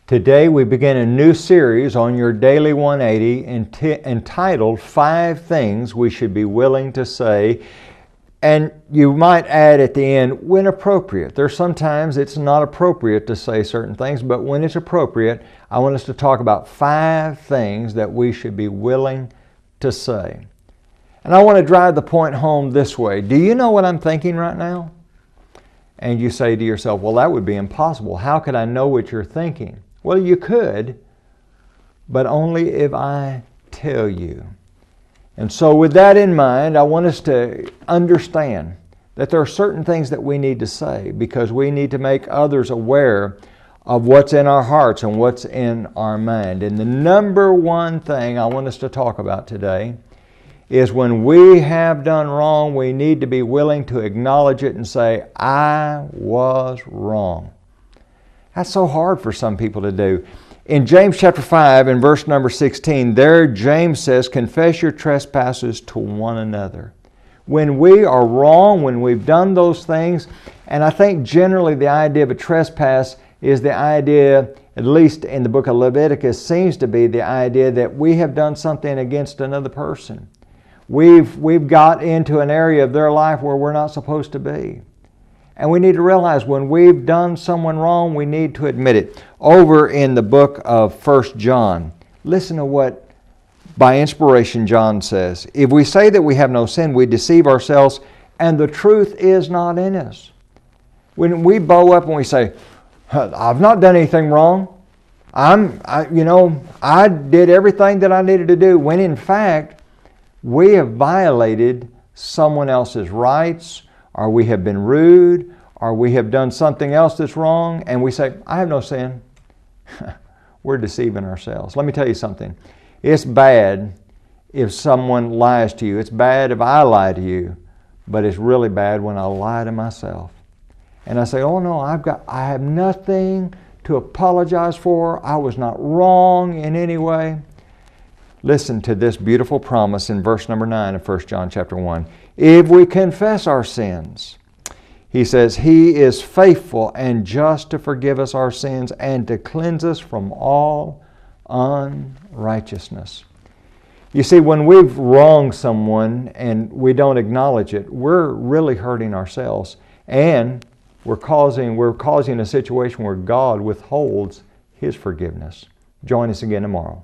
Today we begin a new series on Your Daily 180 entitled 5 Things We Should Be Willing to Say. And you might add at the end, when appropriate. There's sometimes it's not appropriate to say certain things, but when it's appropriate, I want us to talk about 5 things that we should be willing to say. And I want to drive the point home this way. Do you know what I'm thinking right now? And you say to yourself, well, that would be impossible. How could I know what you're thinking? Well, you could, but only if I tell you. And so with that in mind, I want us to understand that there are certain things that we need to say because we need to make others aware of what's in our hearts and what's in our mind. And the number one thing I want us to talk about today is when we have done wrong, we need to be willing to acknowledge it and say, I was wrong. That's so hard for some people to do. In James chapter 5 and verse number 16, there James says, confess your trespasses to one another. When we are wrong, when we've done those things, and I think generally the idea of a trespass is the idea, at least in the book of Leviticus, seems to be the idea that we have done something against another person. We've got into an area of their life where we're not supposed to be. And we need to realize when we've done someone wrong, we need to admit it. Over in the book of 1 John, listen to what, by inspiration, John says. If we say that we have no sin, we deceive ourselves, and the truth is not in us. When we bow up and we say, I've not done anything wrong. I did everything that I needed to do, when in fact, we have violated someone else's rights, or we have been rude, or we have done something else that's wrong, and we say, I have no sin. We're deceiving ourselves. Let me tell you something. It's bad if someone lies to you. It's bad if I lie to you, but it's really bad when I lie to myself. And I say, oh no, I have nothing to apologize for. I was not wrong in any way. Listen to this beautiful promise in verse number 9 of 1 John chapter 1. If we confess our sins, he says, He is faithful and just to forgive us our sins and to cleanse us from all unrighteousness. You see, when we've wronged someone and we don't acknowledge it, we're really hurting ourselves, and we're causing a situation where God withholds His forgiveness. Join us again tomorrow.